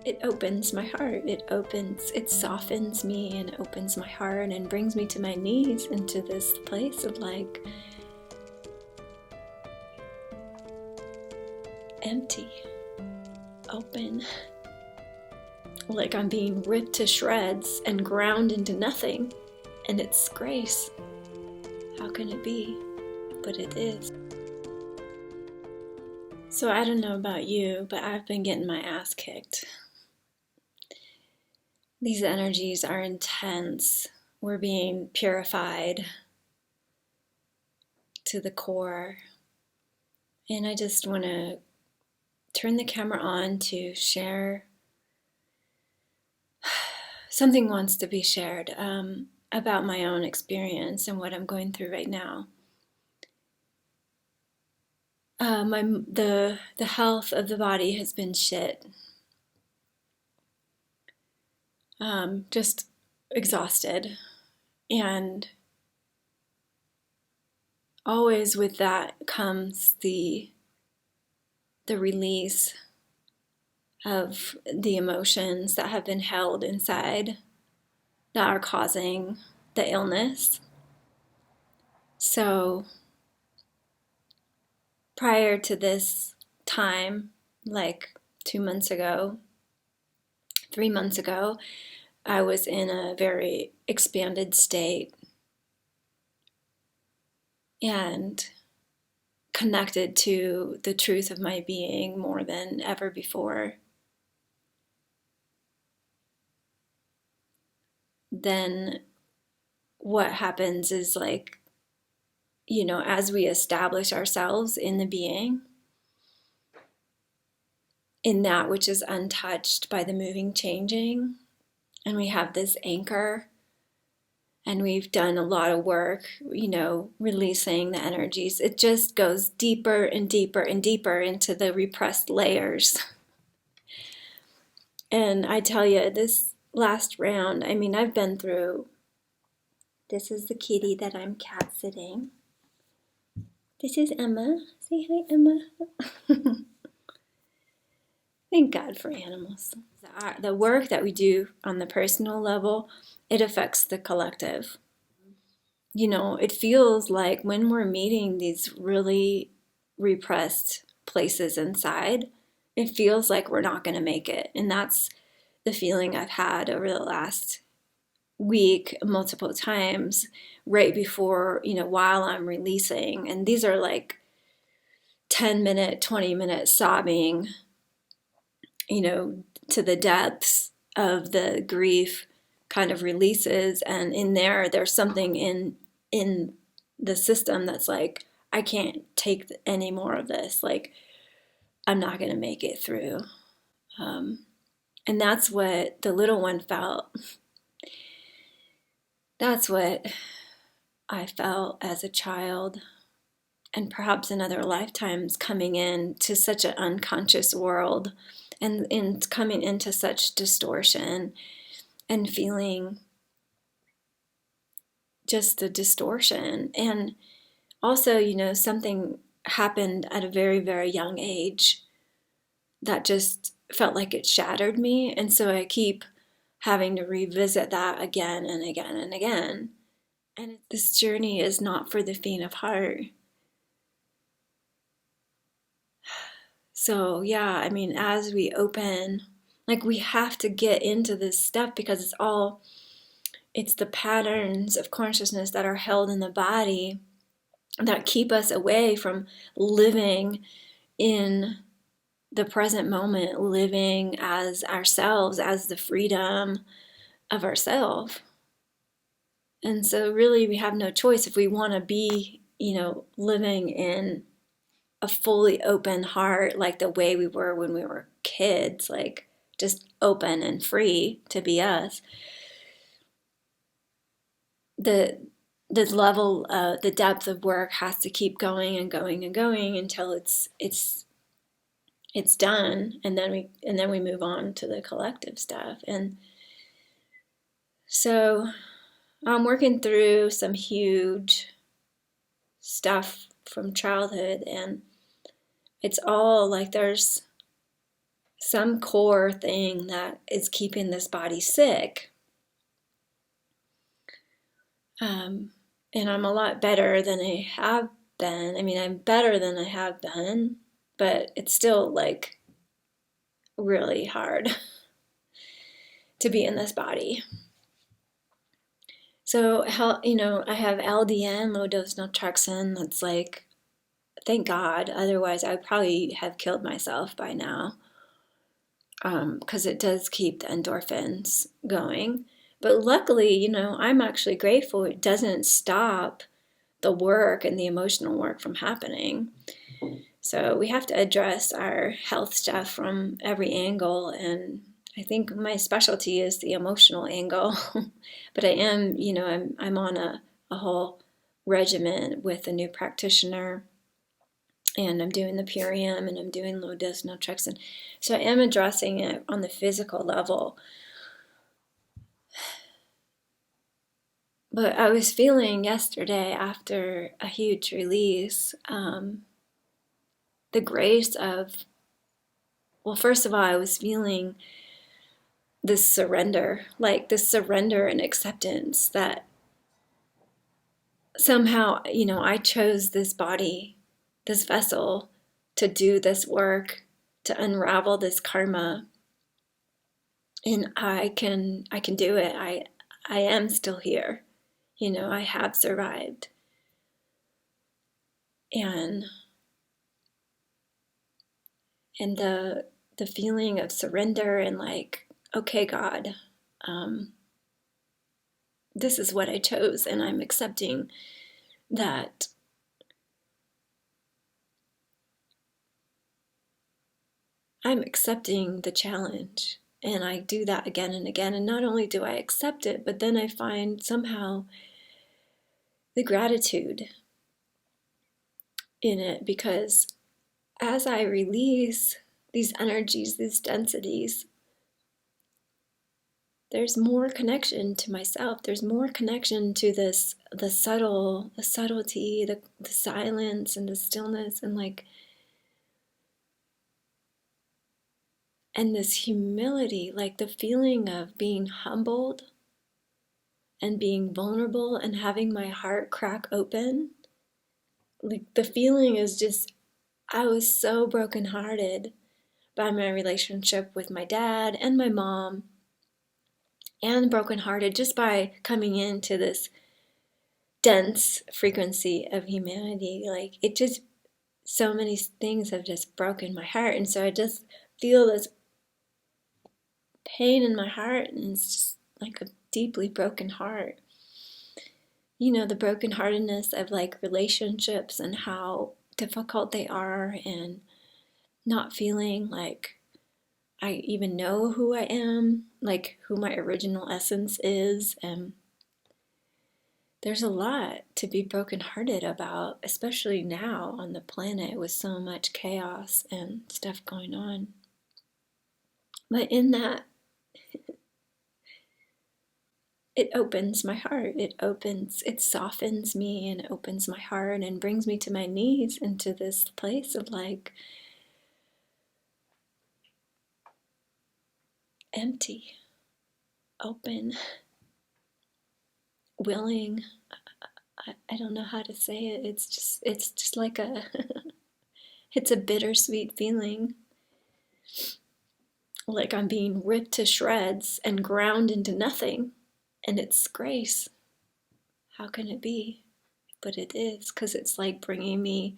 it opens my heart. It softens me and opens my heart and brings me to my knees into this place of like empty, open, like I'm being ripped to shreds and ground into nothing, and it's grace. How can it be? But it is. So I don't know about you, but I've been getting my ass kicked. These energies are intense. We're being purified to the core. And I just want to turn the camera on to share. Something wants to be shared about my own experience and what I'm going through right now. The health of the body has been shit. Just exhausted. And always with that comes the release of the emotions that have been held inside that are causing the illness. So prior to this time, like 2 months ago, 3 months ago, I was in a very expanded state and connected to the truth of my being more than ever before. Then what happens is like, as we establish ourselves in the being, in that which is untouched by the moving, changing, and we have this anchor, and we've done a lot of work, releasing the energies. It just goes deeper and deeper and deeper into the repressed layers. And I tell you, this last round, I've been through, this is the kitty that I'm cat sitting. This is Emma. Say hi, Emma. Thank God for animals. The work that we do on the personal level, it affects the collective. It feels like when we're meeting these really repressed places inside, it feels like we're not going to make it. And that's the feeling I've had over the last week multiple times, right before, while I'm releasing. And these are like 10-minute, 20-minute sobbing, to the depths of the grief kind of releases. And in there's something in the system that's like, I can't take any more of this. Like, I'm not going to make it through. And that's what the little one felt. That's what I felt as a child, and perhaps in other lifetimes, coming in to such an unconscious world and coming into such distortion and feeling just the distortion. And also, something happened at a very, very young age that just felt like it shattered me. And so I keep having to revisit that again and again and again. And this journey is not for the faint of heart. So yeah, as we open, like, we have to get into this stuff because it's the patterns of consciousness that are held in the body that keep us away from living in the present moment, living as ourselves, as the freedom of ourselves. And so really we have no choice if we want to be, living in a fully open heart, like the way we were when we were kids, like just open and free to be us. The level, the depth of work has to keep going and going and going until it's done, and then we move on to the collective stuff. And so I'm working through some huge stuff from childhood, and it's all like there's some core thing that is keeping this body sick. And I'm a lot better than I have been. I mean, I'm better than I have been, but it's still like really hard to be in this body. So, I have LDN, low dose naltrexone, that's like, thank God. Otherwise, I would probably have killed myself by now, because it does keep the endorphins going. But luckily, I'm actually grateful it doesn't stop the work and the emotional work from happening. So we have to address our health stuff from every angle, and I think my specialty is the emotional angle. But I am, I'm on a whole regimen with a new practitioner, and I'm doing the Purium, and I'm doing low dose naltrexone. So I am addressing it on the physical level. But I was feeling yesterday, after a huge release, the grace of, well, first of all, I was feeling this surrender and acceptance that somehow, I chose this body, this vessel, to do this work, to unravel this karma, and I can do it. I am still here. I have survived. And the feeling of surrender and like, okay, God, this is what I chose, and I'm accepting that. I'm accepting the challenge, and I do that again and again. And not only do I accept it, but then I find somehow the gratitude in it, because as I release these energies, these densities, there's more connection to myself. There's more connection to the subtlety, the silence and the stillness, and this humility, like the feeling of being humbled and being vulnerable and having my heart crack open. Like the feeling is just, I was so brokenhearted by my relationship with my dad and my mom, and brokenhearted just by coming into this dense frequency of humanity. Like it just, so many things have just broken my heart. And so I just feel this pain in my heart, and it's just like a deeply broken heart. The brokenheartedness of like relationships and how difficult they are, and not feeling like I even know who I am, like who my original essence is. And there's a lot to be brokenhearted about, especially now on the planet with so much chaos and stuff going on. But in that, it opens my heart. It softens me, and it opens my heart and brings me to my knees into this place of like empty, open, willing. I don't know how to say it. It's just like it's a bittersweet feeling. Like I'm being ripped to shreds and ground into nothing. And it's grace. How can it be? But it is, because it's like bringing me,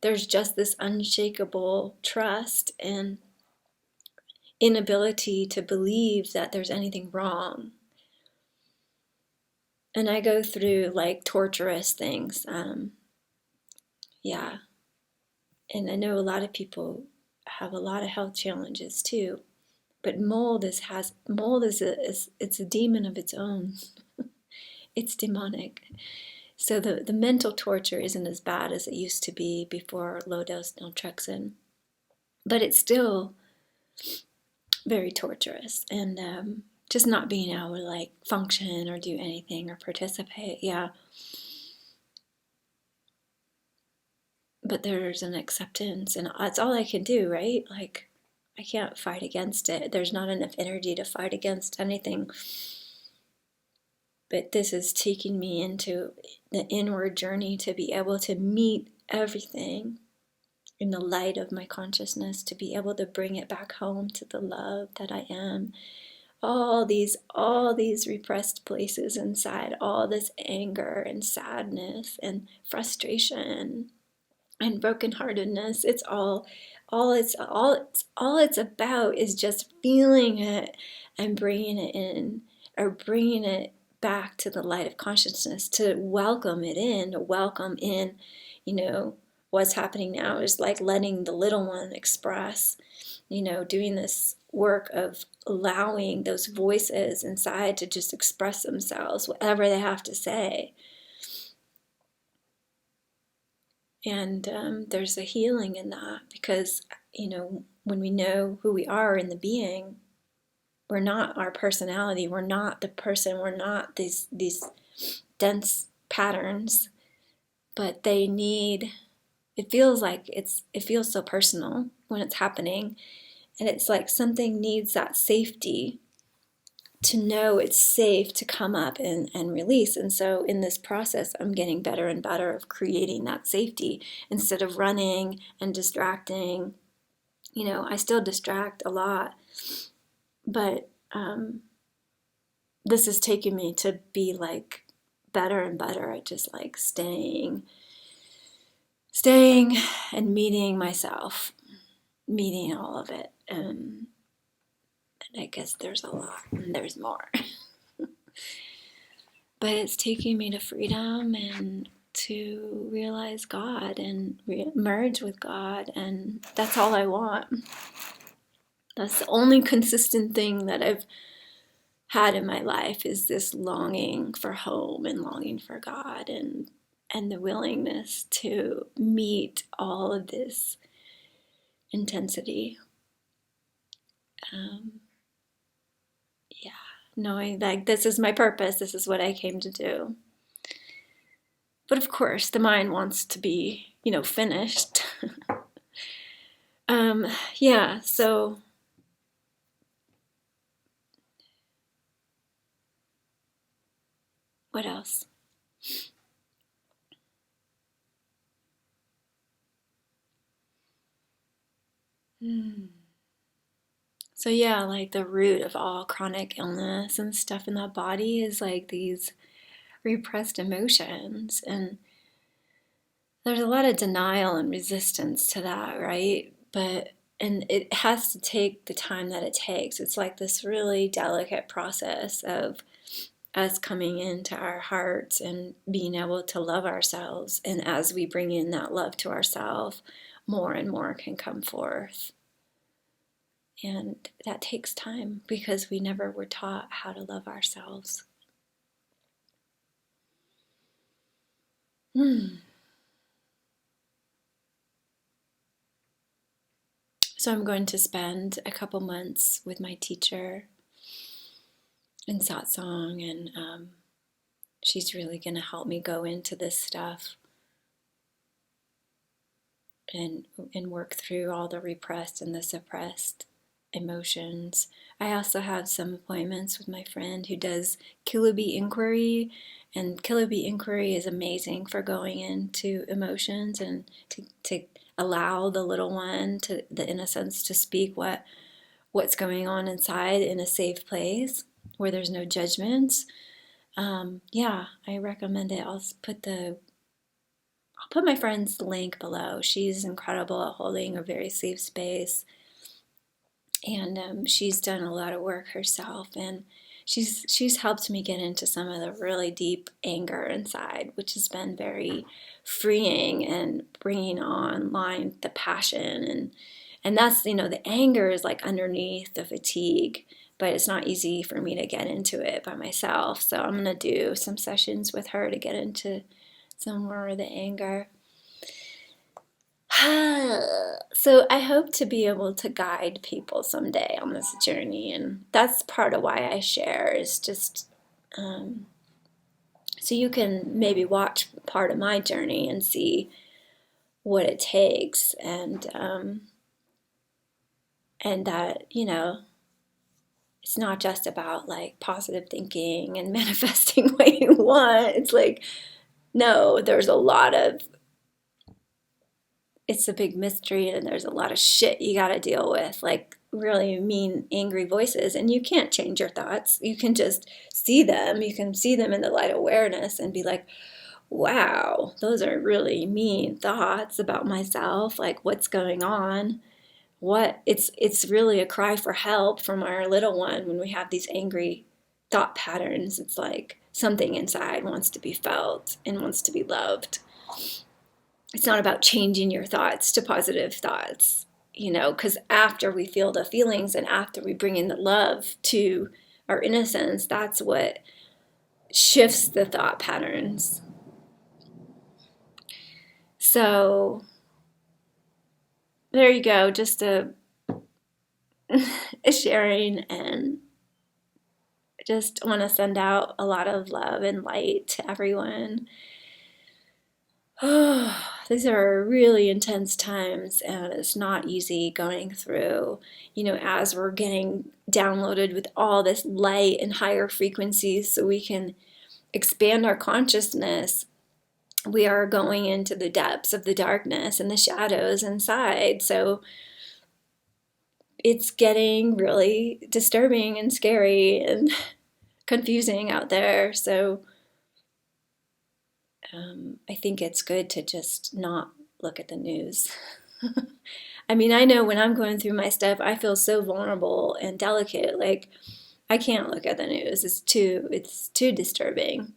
there's just this unshakable trust and inability to believe that there's anything wrong. And I go through like torturous things. Yeah. And I know a lot of people have a lot of health challenges too. But mold is it's a demon of its own. It's demonic. So the mental torture isn't as bad as it used to be before low dose naltrexone, but it's still very torturous, and just not being able to like function or do anything or participate. Yeah. But there's an acceptance, and that's all I can do, right? Like I can't fight against it. There's not enough energy to fight against anything. But this is taking me into the inward journey to be able to meet everything in the light of my consciousness, to be able to bring it back home to the love that I am. All these repressed places inside, all this anger and sadness and frustration and brokenheartedness, all it's about is just feeling it and bringing it in, or bringing it back to the light of consciousness, to welcome it in, what's happening now is like letting the little one express, doing this work of allowing those voices inside to just express themselves, whatever they have to say. And there's a healing in that, because, when we know who we are in the being, we're not our personality, we're not the person, we're not these dense patterns, but it feels so personal when it's happening, and it's like something needs that safety to know it's safe to come up and release. And so in this process, I'm getting better and better of creating that safety instead of running and distracting. I still distract a lot, but this is taking me to be like better and better at just like staying and meeting myself, meeting all of it. And I guess there's a lot and there's more. But it's taking me to freedom and to realize God and merge with God, and that's all I want. That's the only consistent thing that I've had in my life, is this longing for home and longing for God, and the willingness to meet all of this intensity. Knowing that this is my purpose, this is what I came to do. But of course, the mind wants to be, finished. So what else? So like the root of all chronic illness and stuff in the body is like these repressed emotions, and there's a lot of denial and resistance to that, right? And it has to take the time that it takes. It's like this really delicate process of us coming into our hearts and being able to love ourselves. And as we bring in that love to ourselves, more and more can come forth. And that takes time, because we never were taught how to love ourselves. So I'm going to spend a couple months with my teacher in satsang, and she's really going to help me go into this stuff and work through all the repressed and the suppressed emotions. I also have some appointments with my friend who does Kiloby Inquiry, and Kiloby Inquiry is amazing for going into emotions and to allow the little one, to the innocence, to speak what's going on inside in a safe place where there's no judgments. I recommend it. I'll put my friend's link below. She's incredible at holding a very safe space, and she's done a lot of work herself, and she's helped me get into some of the really deep anger inside, which has been very freeing and bringing online the passion, and that's, the anger is like underneath the fatigue, but it's not easy for me to get into it by myself. So I'm going to do some sessions with her to get into some more of the anger. So I hope to be able to guide people someday on this journey, and that's part of why I share, is just so you can maybe watch part of my journey and see what it takes, and And that, you know, it's not just about like positive thinking and manifesting what you want. It's like, no, there's a lot of, it's a big mystery and there's a lot of shit you got to deal with, like really mean, angry voices. And you can't change your thoughts. You can just see them. You can see them in the light of awareness and be like, wow, those are really mean thoughts about myself. Like, what's going on? What it's really a cry for help from our little one when we have these angry thought patterns. It's like something inside wants to be felt and wants to be loved. It's not about changing your thoughts to positive thoughts, you know, because after we feel the feelings and after we bring in the love to our innocence, that's what shifts the thought patterns. So there you go, just a sharing, and just want to send out a lot of love and light to everyone. Oh, these are really intense times, and it's not easy going through, you know, as we're getting downloaded with all this light and higher frequencies so we can expand our consciousness. We are going into the depths of the darkness and the shadows inside. So it's getting really disturbing and scary and confusing out there. So I think it's good to just not look at the news. I mean, I know when I'm going through my stuff, I feel so vulnerable and delicate. Like, I can't look at the news. It's too disturbing.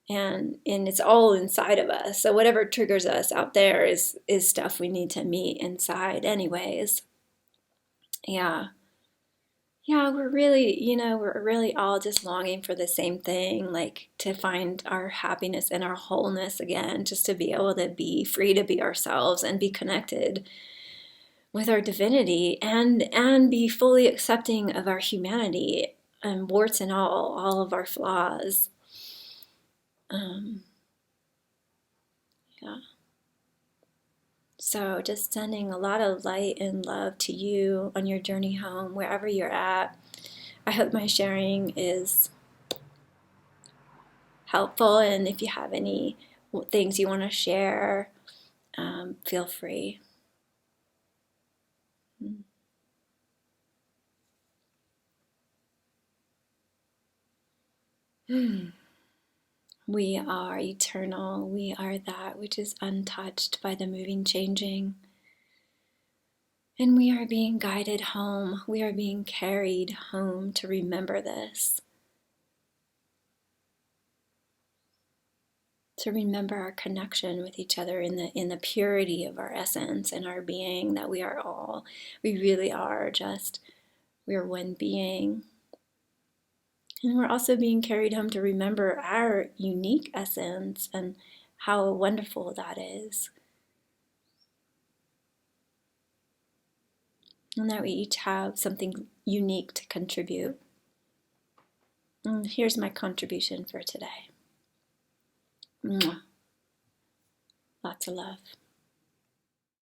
And it's all inside of us. So whatever triggers us out there is stuff we need to meet inside anyways. Yeah. Yeah, we're really, you know, we're really all just longing for the same thing, like to find our happiness and our wholeness again, just to be able to be free to be ourselves and be connected with our divinity, and be fully accepting of our humanity and warts and all of our flaws. Yeah. So just sending a lot of light and love to you on your journey home, wherever you're at. I hope my sharing is helpful, and if you have any things you want to share, feel free. We are eternal. We are that which is untouched by the moving, changing. And we are being guided home. We are being carried home to remember this. To remember our connection with each other in the purity of our essence and our being, that we really are we're one being. And we're also being carried home to remember our unique essence and how wonderful that is. And that we each have something unique to contribute. And here's my contribution for today. Mwah. Lots of love.